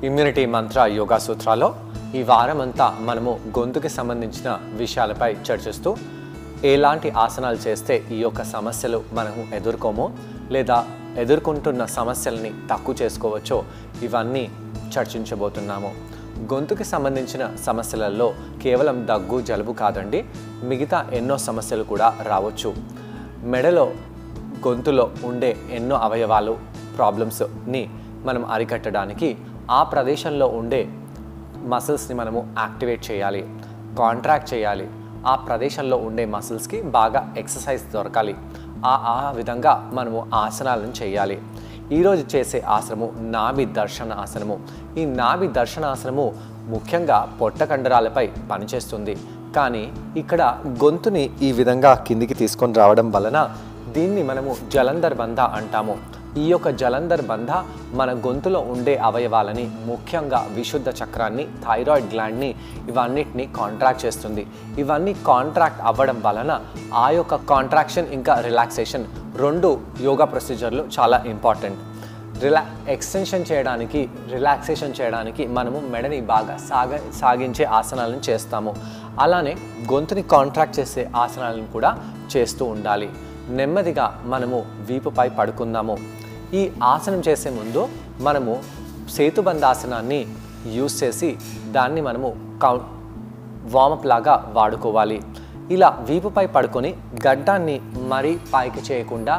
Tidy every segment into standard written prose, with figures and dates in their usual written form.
Immunity మంత్ర యోగా సూత్రాల్లో ఈ వారమంతా మనము గొంతుకి సంబంధించిన విషయాలపై చర్చిస్తూ ఎలాంటి ఆసనాలు చేస్తే ఈ యొక్క సమస్యలు మనము ఎదుర్కోమో లేదా ఎదుర్కొంటున్న సమస్యల్ని తక్కువ చేసుకోవచ్చో ఇవన్నీ చర్చించబోతున్నాము. గొంతుకి సంబంధించిన సమస్యలలో కేవలం దగ్గు జలుబు కాదండి, మిగతా ఎన్నో సమస్యలు కూడా రావచ్చు. మెడలో గొంతులో ఉండే ఎన్నో అవయవాలు ప్రాబ్లమ్స్ని మనం అరికట్టడానికి ఆ ప్రదేశంలో ఉండే మసిల్స్ని మనము యాక్టివేట్ చేయాలి, కాంట్రాక్ట్ చేయాలి. ఆ ప్రదేశంలో ఉండే మసిల్స్కి బాగా ఎక్సర్సైజ్ దొరకాలి. ఆ విధంగా మనము ఆసనాలను చేయాలి. ఈరోజు చేసే ఆసనము నాభి దర్శన ఆసనము. ఈ నాభి దర్శన ఆసనము ముఖ్యంగా పొట్ట కండరాలపై పనిచేస్తుంది. కానీ ఇక్కడ గొంతుని ఈ విధంగా కిందికి తీసుకొని రావడం వలన దీన్ని మనము జలంధర్ బంధ అంటాము. ఈ యొక్క జలంధర్ బంధ మన గొంతులో ఉండే అవయవాలని, ముఖ్యంగా విశుద్ధ చక్రాన్ని, థైరాయిడ్ గ్లాండ్ని, ఇవన్నిటిని కాంట్రాక్ట్ చేస్తుంది. ఇవన్నీ కాంట్రాక్ట్ అవ్వడం వలన ఆ యొక్క కాంట్రాక్షన్ ఇంకా రిలాక్సేషన్ రెండు యోగా ప్రొసీజర్లు చాలా ఇంపార్టెంట్. ఎక్స్టెన్షన్ చేయడానికి, రిలాక్సేషన్ చేయడానికి మనము మెడని బాగా సాగించే ఆసనాలను చేస్తాము. అలానే గొంతుని కాంట్రాక్ట్ చేసే ఆసనాలను కూడా చేస్తూ ఉండాలి. నెమ్మదిగా మనము వీపుపై పడుకుందాము. ఈ ఆసనం చేసే ముందు మనము సేతుబంధాసనాన్ని యూజ్ చేసి దాన్ని మనము వార్మప్ లాగా వాడుకోవాలి. ఇలా వీపుపై పడుకొని గడ్డాన్ని మరీ పైకి చేయకుండా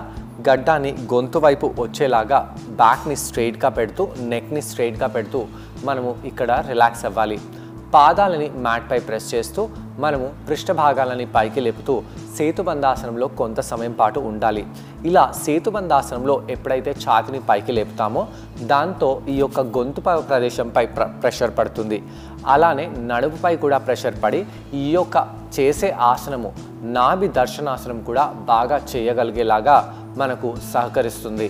గడ్డాన్ని గొంతు వైపు వచ్చేలాగా బ్యాక్ని స్ట్రైట్గా పెడుతూ, నెక్ని స్ట్రైట్గా పెడుతూ మనము ఇక్కడ రిలాక్స్ అవ్వాలి. పాదాలని మ్యాట్పై ప్రెస్ చేస్తూ మనము పృష్ఠభాగాలని పైకి లేపుతూ సేతుబంధాసనంలో కొంత సమయం పాటు ఉండాలి. ఇలా సేతుబంధాసనంలో ఎప్పుడైతే ఛాతిని పైకి లేపుతామో దాంతో ఈ యొక్క గొంతు ప్రదేశంపై ప్రెషర్ పడుతుంది. అలానే నడుపుపై కూడా ప్రెషర్ పడి ఈ యొక్క చేసే ఆసనము నాభి దర్శనాసనం కూడా బాగా చేయగలిగేలాగా మనకు సహకరిస్తుంది.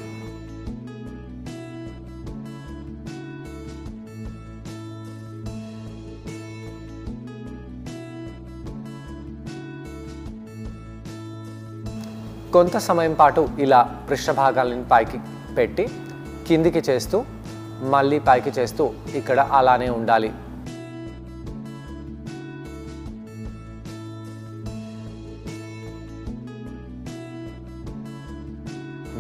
కొంత సమయం పాటు ఇలా పృష్ఠభాగాలను పైకి పెట్టి కిందికి చేస్తూ మళ్ళీ పైకి చేస్తూ ఇక్కడ అలానే ఉండాలి.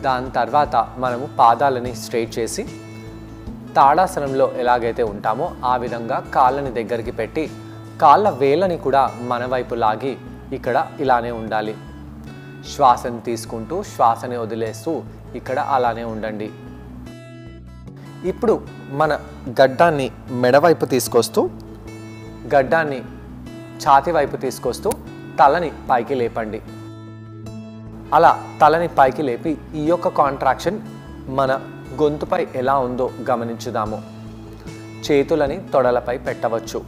దాని తర్వాత మనము పాదాలని స్ట్రైట్ చేసి తాడాసనంలో ఎలాగైతే ఉంటామో ఆ విధంగా కాళ్ళని దగ్గరికి పెట్టి కాళ్ళ వేళ్ళని కూడా మన వైపు లాగి ఇక్కడ ఇలానే ఉండాలి. శ్వాసను తీసుకుంటూ శ్వాసని వదిలేస్తూ ఇక్కడ అలానే ఉండండి. ఇప్పుడు మన గడ్డాన్ని మెడవైపు తీసుకొస్తూ గడ్డాన్ని ఛాతి వైపు తీసుకొస్తూ తలని పైకి లేపండి. అలా తలని పైకి లేపి ఈ యొక్క కాంట్రాక్షన్ మన గొంతుపై ఎలా ఉందో గమనించుదాము. చేతులని తొడలపై పెట్టవచ్చు.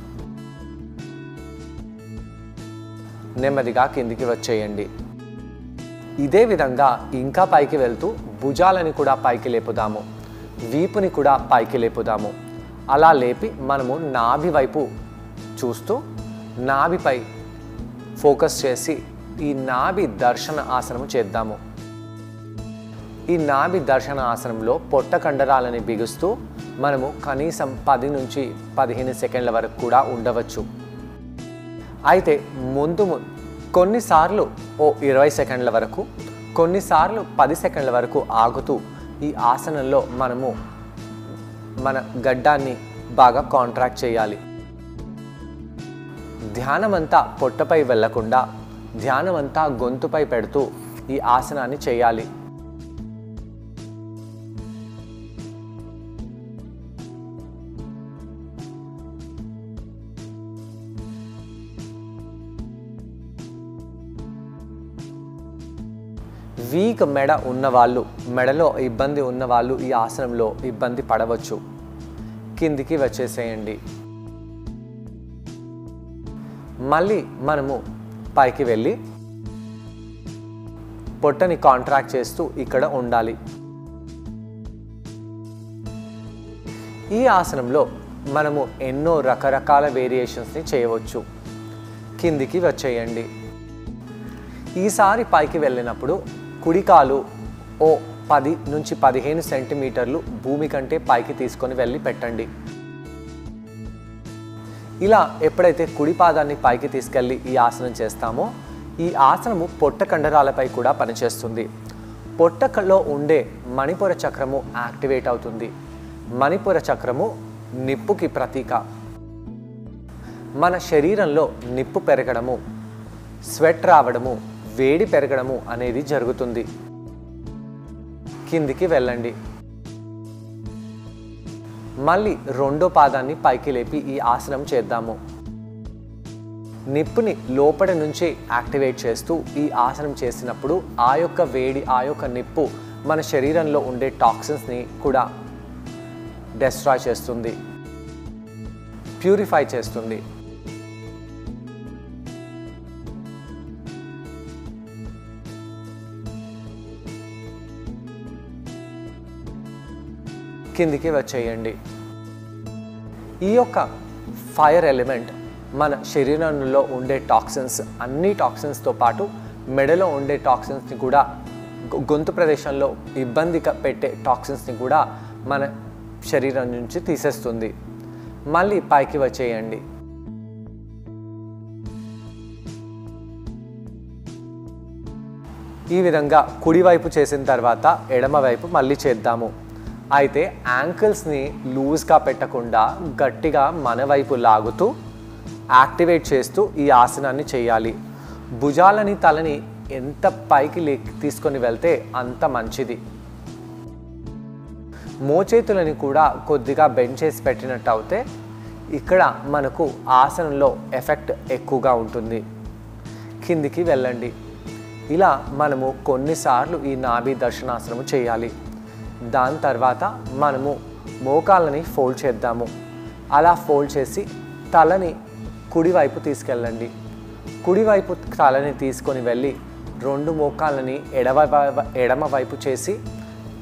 నెమ్మదిగా కిందికి వచ్చేయండి. ఇదే విధంగా ఇంకా పైకి వెళ్తూ భుజాలని కూడా పైకి లేపుదాము, వీపుని కూడా పైకి లేపుదాము. అలా లేపి మనము నాభి వైపు చూస్తూ నాభిపై ఫోకస్ చేసి ఈ నాభి దర్శన ఆసనము చేద్దాము. ఈ నాభి దర్శన ఆసనంలో పొట్ట కండరాలని బిగుస్తూ మనము కనీసం 10 నుంచి 15 సెకండ్ల వరకు కూడా ఉండవచ్చు. అయితే కొన్నిసార్లు 20 సెకండ్ల వరకు, కొన్నిసార్లు 10 సెకండ్ల వరకు ఆగుతూ ఈ ఆసనంలో మనము మన గడ్డాన్ని బాగా కాంట్రాక్ట్ చేయాలి. ధ్యానమంతా పొట్టపై వెళ్లకుండా ధ్యానమంతా గొంతుపై పెడుతూ ఈ ఆసనాన్ని చేయాలి. వీక్ మెడ ఉన్నవాళ్ళు, మెడలో ఇబ్బంది ఉన్నవాళ్ళు ఈ ఆసనంలో ఇబ్బంది పడవచ్చు. కిందికి వచ్చేసేయండి. మళ్ళీ మనము పైకి వెళ్ళి పొట్టని కాంట్రాక్ట్ చేస్తూ ఇక్కడ ఉండాలి. ఈ ఆసనంలో మనము ఎన్నో రకరకాల వేరియేషన్స్ని చేయవచ్చు. కిందికి వచ్చేయండి. ఈసారి పైకి వెళ్ళినప్పుడు కుడికాలు 10 నుంచి 15 సెంటీమీటర్లు భూమి కంటే పైకి తీసుకొని వెళ్ళి పెట్టండి. ఇలా ఎప్పుడైతే కుడి పాదాన్ని పైకి తీసుకెళ్ళి ఈ ఆసనం చేస్తామో ఈ ఆసనము పొట్ట కండరాలపై కూడా పనిచేస్తుంది. పొట్టలో ఉండే మణిపుర చక్రము యాక్టివేట్ అవుతుంది. మణిపుర చక్రము నిప్పుకి ప్రతీక. మన శరీరంలో నిప్పు పెరగడము, స్వెట్ రావడము, వేడి పెరగడము అనేది జరుగుతుంది. కిందికి వెళ్ళండి. మళ్ళీ రెండో పాదాన్ని పైకి లేపి ఈ ఆసనం చేద్దాము. నిప్పుని లోపల నుంచి యాక్టివేట్ చేస్తూ ఈ ఆసనం చేసినప్పుడు ఆ యొక్క వేడి, ఆ యొక్క నిప్పు మన శరీరంలో ఉండే టాక్సిన్స్ని కూడా డెస్ట్రాయ్ చేస్తుంది, ప్యూరిఫై చేస్తుంది. కిందికి వచ్చేయండి. ఈ యొక్క ఫైర్ ఎలిమెంట్ మన శరీరంలో ఉండే టాక్సిన్స్, అన్ని టాక్సిన్స్తో పాటు మెడలో ఉండే టాక్సిన్స్ని కూడా, గొంతు ప్రదేశంలో ఇబ్బంది పెట్టే టాక్సిన్స్ని కూడా మన శరీరం నుంచి తీసేస్తుంది. మళ్ళీ పైకి వచ్చేయండి. ఈ విధంగా కుడివైపు చేసిన తర్వాత ఎడమవైపు మళ్ళీ చేద్దాము. అయితే యాంకిల్స్ని లూజ్గా పెట్టకుండా గట్టిగా మన వైపు లాగుతూ యాక్టివేట్ చేస్తూ ఈ ఆసనాన్ని చేయాలి. భుజాలని, తలని ఎంత పైకి తీసుకొని వెళ్తే అంత మంచిది. మోచేతులని కూడా కొద్దిగా బెండ్ చేసి పెట్టినట్టు అయితే ఇక్కడ మనకు ఆసనంలో ఎఫెక్ట్ ఎక్కువగా ఉంటుంది. కిందికి వెళ్ళండి. ఇలా మనము కొన్నిసార్లు ఈ నాభి దర్శనాసనము చేయాలి. దాని తర్వాత మనము మోకాళ్ళని ఫోల్డ్ చేద్దాము. అలా ఫోల్డ్ చేసి తలని కుడివైపు తీసుకెళ్ళండి. కుడివైపు తలని తీసుకొని వెళ్ళి రెండు మోకాళ్ళని ఎడమ వైపు చేసి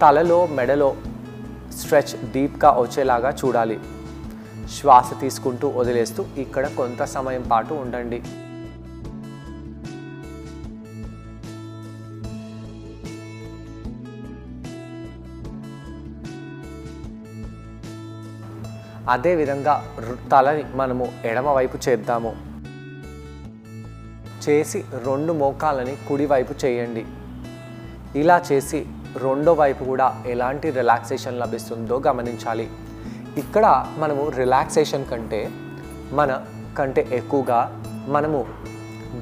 తలలో, మెడలో స్ట్రెచ్ డీప్గా వచ్చేలాగా చూడాలి. శ్వాస తీసుకుంటూ వదిలేస్తూ ఇక్కడ కొంత సమయం పాటు ఉండండి. అదేవిధంగా తలని మనము ఎడమవైపు చేద్దాము. చేసి రెండు మోకాళ్ళని కుడివైపు చేయండి. ఇలా చేసి రెండో వైపు కూడా ఎలాంటి రిలాక్సేషన్ లభిస్తుందో గమనించాలి. ఇక్కడ మనము రిలాక్సేషన్ కంటే ఎక్కువగా మనము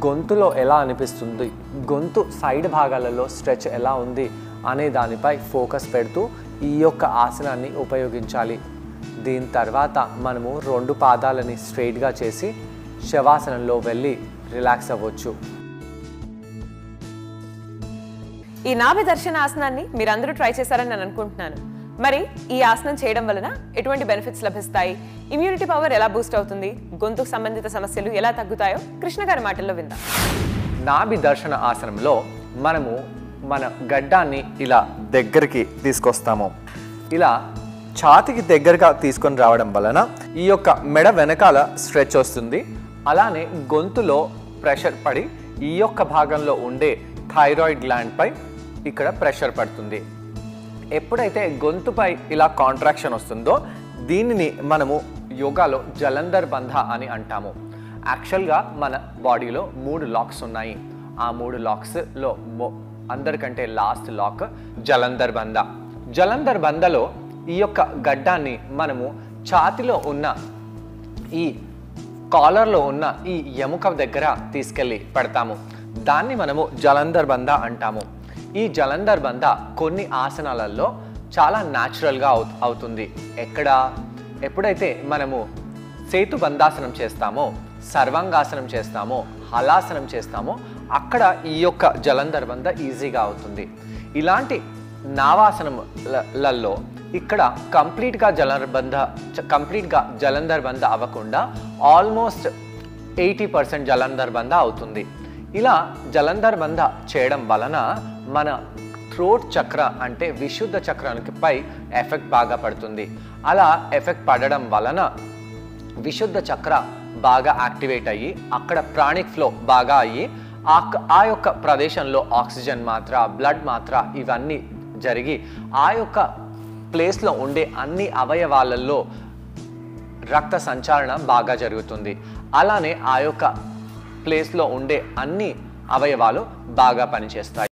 గొంతులో ఎలా అనిపిస్తుంది, గొంతు సైడ్ భాగాలలో స్ట్రెచ్ ఎలా ఉంది అనే దానిపై ఫోకస్ పెడుతూ ఈ యొక్క ఆసనాన్ని ఉపయోగించాలి. దీని తర్వాత మనము రెండు పాదాలని స్ట్రైట్గా చేసి శవాసనంలో వెళ్ళి రిలాక్స్ అవ్వచ్చు. ఈ నాభి దర్శన ఆసనాన్ని మీరందరూ ట్రై చేశారని నేను అనుకుంటున్నాను. మరి ఈ ఆసనం చేయడం వలన ఎటువంటి బెనిఫిట్స్ లభిస్తాయి, ఇమ్యూనిటీ పవర్ ఎలా బూస్ట్ అవుతుంది, గొంతుకు సంబంధిత సమస్యలు ఎలా తగ్గుతాయో కృష్ణ గారి మాటల్లో విందాం. నాభి దర్శన ఆసనంలో మనము మన గడ్డాన్ని ఇలా దగ్గరికి తీసుకొస్తాము. ఇలా ఛాతికి దగ్గరగా తీసుకొని రావడం వలన ఈ యొక్క మెడ వెనకాల స్ట్రెచ్ వస్తుంది. అలానే గొంతులో ప్రెషర్ పడి ఈ యొక్క భాగంలో ఉండే థైరాయిడ్ గ్లాండ్ పై ఇక్కడ ప్రెషర్ పడుతుంది. ఎప్పుడైతే గొంతుపై ఇలా కాంట్రాక్షన్ వస్తుందో దీనిని మనము యోగాలో జలంధర్ బంధ అని అంటాము. యాక్చువల్గా మన బాడీలో 3 లాక్స్ ఉన్నాయి. ఆ 3 లాక్స్లో అందరికంటే లాస్ట్ లాక్ జలంధర్ బంధ. జలంధర్ బంధలో ఈ యొక్క గడ్డాన్ని మనము ఛాతిలో ఉన్న ఈ కాలర్లో ఉన్న ఈ ఎముక దగ్గర తీసుకెళ్ళి పెడతాము. దాన్ని మనము జలంధర్ బంధ అంటాము. ఈ జలంధర్ బంధ కొన్ని ఆసనాలలో చాలా న్యాచురల్గా అవుతుంది. ఎప్పుడైతే మనము సేతు బంధాసనం చేస్తామో, సర్వాంగాసనం చేస్తామో, హలాసనం చేస్తామో అక్కడ ఈ యొక్క జలంధర్ బంధ ఈజీగా అవుతుంది. ఇలాంటి నావాసనంలలో ఇక్కడ కంప్లీట్గా జలంధర్ బంధ అవ్వకుండా ఆల్మోస్ట్ 80% జలంధర్ బంధ అవుతుంది. ఇలా జలంధర్ బంధ చేయడం వలన మన థ్రోట్ చక్ర అంటే విశుద్ధ చక్రానికి పై ఎఫెక్ట్ బాగా పడుతుంది. అలా ఎఫెక్ట్ పడడం వలన విశుద్ధ చక్ర బాగా యాక్టివేట్ అయ్యి అక్కడ ప్రాణిక్ ఫ్లో బాగా అయ్యి ఆ యొక్క ప్రదేశంలో ఆక్సిజన్ మాత్ర, బ్లడ్ మాత్ర ఇవన్నీ జరిగి ఆ యొక్క ప్లేస్లో ఉండే అన్ని అవయవాలలో రక్త సంచారణ బాగా జరుగుతుంది. అలానే ఆ యొక్క ప్లేస్లో ఉండే అన్ని అవయవాలు బాగా పనిచేస్తాయి.